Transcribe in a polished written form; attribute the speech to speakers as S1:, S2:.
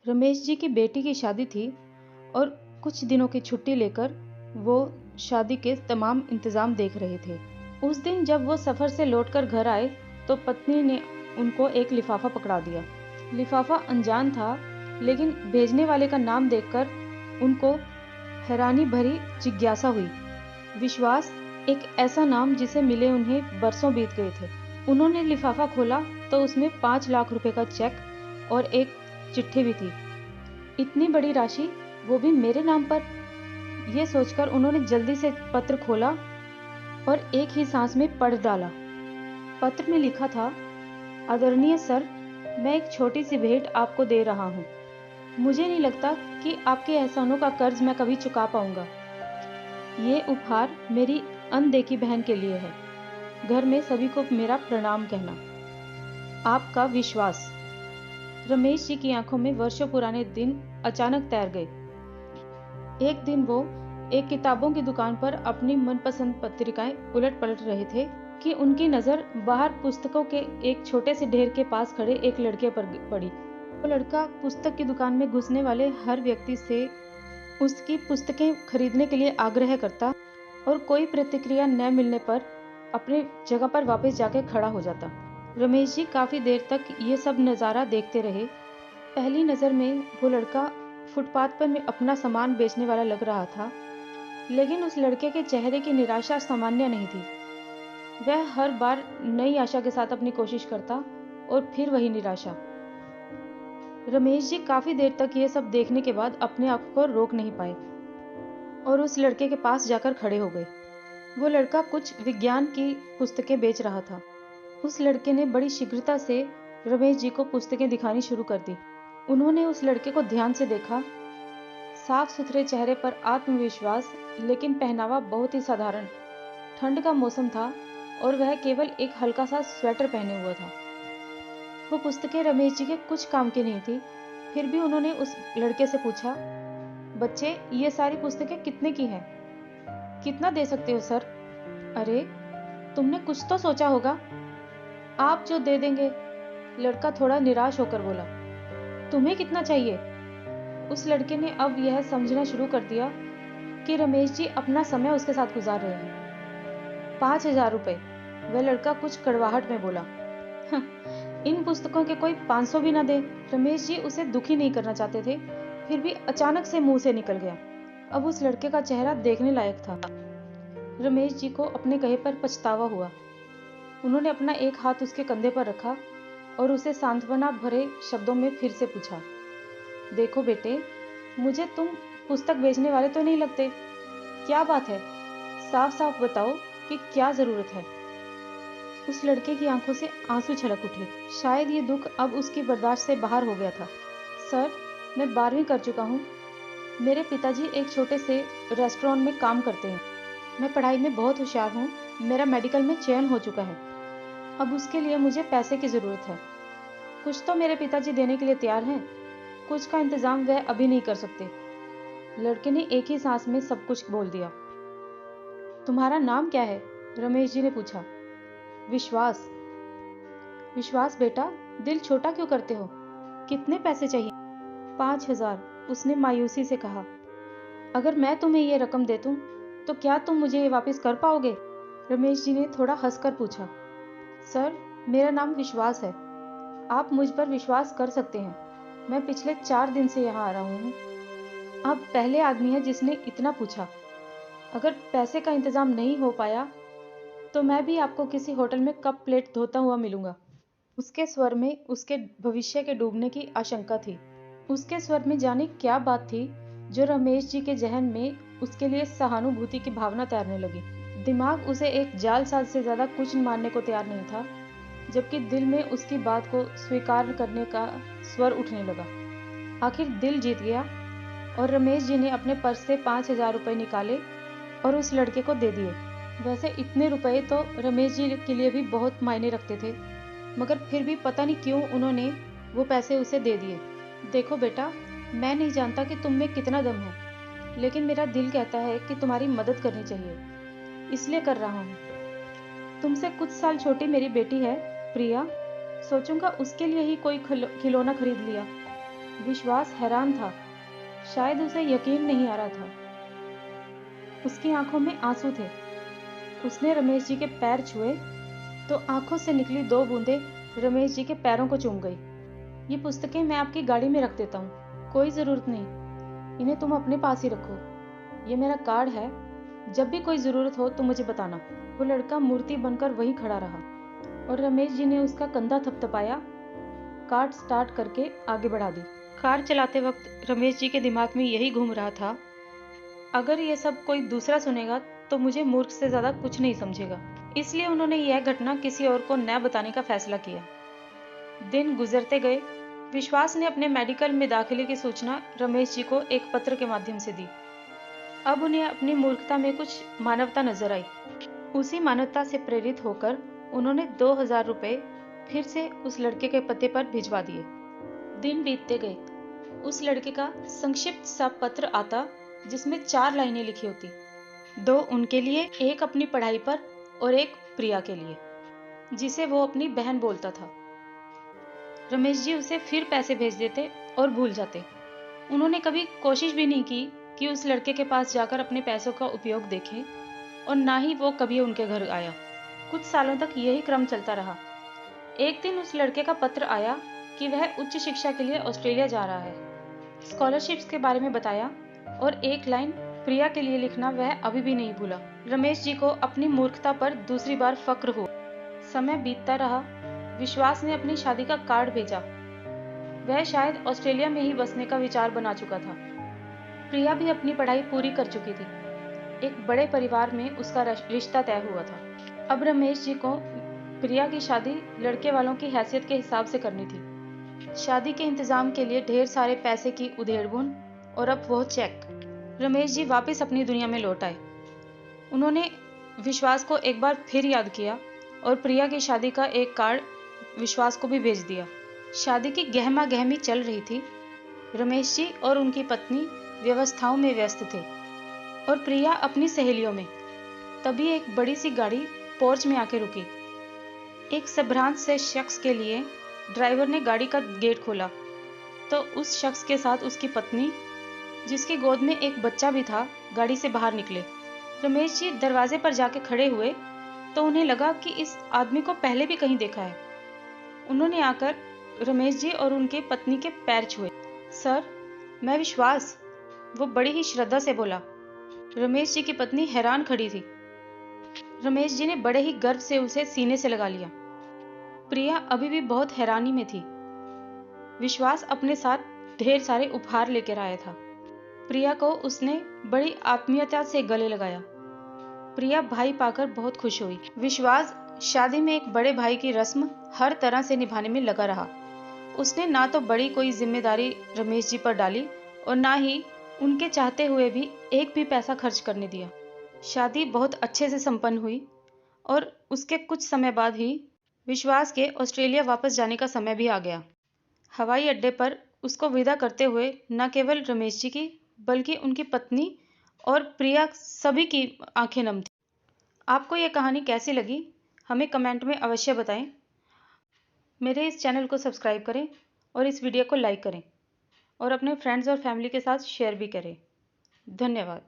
S1: रमेश जी की बेटी की शादी थी और कुछ दिनों की छुट्टी लेकर वो शादी के तमाम इंतजाम देख रहे थे। उस दिन जब वो सफ़र से लौटकर घर आए तो पत्नी ने उनको एक लिफाफा पकड़ा दिया। लिफाफा अनजान था, लेकिन भेजने वाले का नाम देखकर उनको हैरानी भरी जिज्ञासा हुई। विश्वास, एक ऐसा नाम जिसे मिले उन्हें बरसों बीत गए थे। उन्होंने लिफाफा खोला तो उसमें 5 लाख रुपए का चेक और एक चिट्ठी भी थी। इतनी बड़ी राशि, वो भी मेरे नाम पर। ये सोचकर उन्होंने जल्दी से पत्र खोला और एक ही सांस में पढ़ डाला। पत्र में लिखा था, आदरणीय सर, मैं एक छोटी सी भेंट आपको दे रहा हूँ। मुझे नहीं लगता कि आपके एहसानों का कर्ज मैं कभी चुका पाऊंगा। ये उपहार मेरी अनदेखी बहन के लिए है। घर में सभी को मेरा प्रणाम कहना। आपका विश्वास। रमेश जी की आंखों में वर्षों पुराने दिन अचानक तैर गए। एक दिन वो एक किताबों की दुकान पर अपनी मनपसंद पत्रिकाएं उलट पलट रहे थे कि उनकी नज़र बाहर पुस्तकों के एक छोटे से ढेर के पास खड़े एक लड़के पर पड़ी। वो लड़का पुस्तक की दुकान में घुसने वाले हर व्यक्ति से उसकी पुस्तकें खरीदने के लिए आग्रह करता और कोई प्रतिक्रिया न मिलने पर अपनी जगह पर वापस जाकर खड़ा हो जाता। रमेश जी काफ़ी देर तक ये सब नज़ारा देखते रहे। पहली नज़र में वो लड़का फुटपाथ पर में अपना सामान बेचने वाला लग रहा था, लेकिन उस लड़के के चेहरे की निराशा सामान्य नहीं थी। वह हर बार नई आशा के साथ अपनी कोशिश करता और फिर वही निराशा। रमेश जी काफ़ी देर तक ये सब देखने के बाद अपने आप को रोक नहीं पाए और उस लड़के के पास जाकर खड़े हो गए। वो लड़का कुछ विज्ञान की पुस्तकें बेच रहा था। उस लड़के ने बड़ी शीघ्रता से रमेश जी को पुस्तकें दिखानी शुरू कर दी। उन्होंने उस लड़के को ध्यान से देखा। साफ सुथरे चेहरे पर आत्मविश्वास, लेकिन पहनावा बहुत ही साधारण। ठंड का मौसम था और वह केवल एक हल्का सा स्वेटर पहने हुआ था। वो पुस्तकें रमेश जी के कुछ काम की नहीं थी। फिर भी उन्होंने उस लड़के से पूछा, बच्चे, ये सारी पुस्तकें कितने की हैं? कितना दे सकते हो सर? अरे, तुमने कुछ तो सोचा होगा। आप जो दे देंगे, लड़का थोड़ा निराश होकर बोला। तुम्हें कितना चाहिए? उस लड़के ने अब यह समझना शुरू कर दिया कि रमेश जी अपना समय उसके साथ गुजार रहे हैं। 5,000 रुपये, वह लड़का कुछ कड़वाहट में बोला। इन पुस्तकों के कोई 500 भी ना दे। रमेश जी उसे दुखी नहीं करना चाहते थे, फिर भी अचानक से मुंह से निकल गया। अब उस लड़के का चेहरा देखने लायक था। रमेश जी को अपने कहे पर पछतावा हुआ। उन्होंने अपना एक हाथ उसके कंधे पर रखा और उसे सांत्वना भरे शब्दों में फिर से पूछा, देखो बेटे, मुझे तुम पुस्तक बेचने वाले तो नहीं लगते। क्या बात है, साफ साफ बताओ कि क्या जरूरत है। उस लड़के की आंखों से आंसू छलक उठे। शायद ये दुख अब उसकी बर्दाश्त से बाहर हो गया था। सर, मैं 12वीं कर चुका हूँ। मेरे पिताजी एक छोटे से रेस्टोरेंट में काम करते हैं। मैं पढ़ाई में बहुत होशियार हूँ। मेरा मेडिकल में चयन हो चुका है। अब उसके लिए मुझे पैसे की ज़रूरत है। कुछ तो मेरे पिताजी देने के लिए तैयार हैं, कुछ का इंतज़ाम वह अभी नहीं कर सकते। लड़के ने एक ही सांस में सब कुछ बोल दिया। तुम्हारा नाम क्या है? रमेश जी ने पूछा। विश्वास। विश्वास बेटा, दिल छोटा क्यों करते हो? कितने पैसे चाहिए? 5,000, उसने मायूसी से कहा। अगर मैं तुम्हें ये रकम दे दूं, तो क्या तुम मुझे ये वापस कर पाओगे? रमेश जी ने थोड़ा हंसकर पूछा। सर, मेरा नाम विश्वास है। आप मुझ पर विश्वास कर सकते हैं। मैं पिछले 4 दिन से यहाँ आ रहा हूँ। आप पहले आदमी हैं जिसने इतना पूछा। अगर पैसे का इंतज़ाम नहीं हो पाया, तो मैं भी आपको किसी होटल में कप प्लेट धोता हुआ मिलूंगा। उसके स्वर में उसके भविष्य के डूबने की आशंका थी। उसके स्वर में जाने क्या बात थी जो रमेश जी के जहन में उसके लिए सहानुभूति की भावना तैरने लगी। दिमाग उसे एक जालसाज से ज़्यादा कुछ मानने को तैयार नहीं था, जबकि दिल में उसकी बात को स्वीकार करने का स्वर उठने लगा। आखिर दिल जीत गया और रमेश जी ने अपने पर्स से 5,000 रुपये निकाले और उस लड़के को दे दिए। वैसे इतने रुपए तो रमेश जी के लिए भी बहुत मायने रखते थे, मगर फिर भी पता नहीं क्यों उन्होंने वो पैसे उसे दे दिए। देखो बेटा, मैं नहीं जानता कि तुम में कितना दम है, लेकिन मेरा दिल कहता है कि तुम्हारी मदद करनी चाहिए, इसलिए कर रहा हूँ। तुमसे कुछ साल छोटी मेरी बेटी है, प्रिया। सोचूंगा उसके लिए ही कोई खिलौना खरीद लिया। विश्वास हैरान था, शायद उसे यकीन नहीं आ रहा था। उसकी आंखों में आंसू थे। उसने रमेश जी के पैर छुए तो आंखों से निकली 2 बूंदें रमेश जी के पैरों को चूम गई। ये पुस्तकें मैं आपकी गाड़ी में रख देता हूँ, कोई ज़रूरत नहीं, इन्हें तुम अपने पास ही रखो। ये मेरा कार्ड है, जब भी कोई ज़रूरत हो तो मुझे बताना। वो लड़का मूर्ति बनकर वहीं खड़ा रहा और रमेश जी ने उसका कंधा थपथपाया, कार स्टार्ट करके आगे बढ़ा दी। कार चलाते वक्त रमेश जी के दिमाग में यही घूम रहा था, अगर ये सब कोई दूसरा सुनेगा तो मुझे मूर्ख से ज़्यादा कुछ नहीं समझेगा। इसलिए उन्होंने यह घटना किसी और को न बताने का फैसला किया। दिन गुजरते गए। विश्वास ने अपने मेडिकल में दाखिले की सूचना रमेश जी को एक पत्र के माध्यम से दी। अब उन्हें अपनी मूर्खता में कुछ मानवता नजर आई। उसी मानवता से प्रेरित होकर उन्होंने 2000 रुपये फिर से उस लड़के के पते पर भिजवा दिए। दिन बीतते गए। उस लड़के का संक्षिप्त सा पत्र आता जिसमें 4 लाइनें लिखी होती, 2 उनके लिए, एक अपनी पढ़ाई पर और एक प्रिया के लिए, जिसे वो अपनी बहन बोलता था। रमेश जी उसे फिर पैसे भेज देते और भूल जाते। उन्होंने कभी कोशिश भी नहीं की कि उस लड़के के पास जाकर अपने पैसों का उपयोग देखें, और ना ही वो कभी उनके घर आया। कुछ सालों तक यही क्रम चलता रहा। एक दिन उस लड़के का पत्र आया कि वह उच्च शिक्षा के लिए ऑस्ट्रेलिया जा रहा है। स्कॉलरशिप्स के बारे में बताया और एक लाइन प्रिया के लिए लिखना वह अभी भी नहीं भूला। रमेश जी को अपनी मूर्खता पर दूसरी बार फक्र हुआ। समय बीतता रहा। विश्वास ने अपनी शादी का कार्ड भेजा। वह शायद ऑस्ट्रेलिया में ही बसने का विचार बना चुका था। प्रिया भी अपनी पढ़ाई पूरी कर चुकी थी। एक बड़े परिवार में उसका रिश्ता तय हुआ था। अब रमेश जी को प्रिया की शादी लड़के वालों की हैसियत के हिसाब से करनी थी। शादी के इंतजाम के लिए ढेर सारे पैसे की उधेड़-बुन और अब वो चेक। रमेश जी वापस अपनी दुनिया में लौट आए। उन्होंने विश्वास को एक बार फिर याद किया और प्रिया की शादी का एक कार्ड विश्वास को भी भेज दिया। शादी की गहमा गहमी चल रही थी। रमेश जी और उनकी पत्नी व्यवस्थाओं में व्यस्त थे और प्रिया अपनी सहेलियों में। तभी एक बड़ी सी गाड़ी पोर्च में आके रुकी। एक संभ्रांत से शख्स के लिए ड्राइवर ने गाड़ी का गेट खोला तो उस शख्स के साथ उसकी पत्नी, जिसकी गोद में एक बच्चा भी था, गाड़ी से बाहर निकले। रमेश जी दरवाजे पर जाके खड़े हुए तो उन्हें लगा कि इस आदमी को पहले भी कहीं देखा है। उन्होंने आकर रमेश जी और उनके पत्नी के पैर छुए। सर, मैं विश्वास, वो बड़ी ही श्रद्धा से बोला। रमेश जी की पत्नी हैरान खड़ी थी। रमेश जी ने बड़े ही गर्व से उसे सीने से लगा लिया। प्रिया अभी भी बहुत हैरानी में थी। विश्वास अपने साथ ढेर सारे उपहार लेकर आया था। प्रिया को उसने बड़ी आत्मीयता से गले लगाया। प्रिया भाई पाकर बहुत खुश हुई। विश्वास शादी में एक बड़े भाई की रस्म हर तरह से निभाने में लगा रहा। उसने ना तो बड़ी कोई जिम्मेदारी रमेश जी पर डाली और ना ही उनके चाहते हुए भी एक भी पैसा खर्च करने दिया। शादी बहुत अच्छे से संपन्न हुई और उसके कुछ समय बाद ही विश्वास के ऑस्ट्रेलिया वापस जाने का समय भी आ गया। हवाई अड्डे पर उसको विदा करते हुए न केवल रमेश जी की बल्कि उनकी पत्नी और प्रिया सभी की आंखें नम थी। आपको यह कहानी कैसी लगी हमें कमेंट में अवश्य बताएं। मेरे इस चैनल को सब्सक्राइब करें और इस वीडियो को लाइक करें और अपने फ्रेंड्स और फैमिली के साथ शेयर भी करें। धन्यवाद।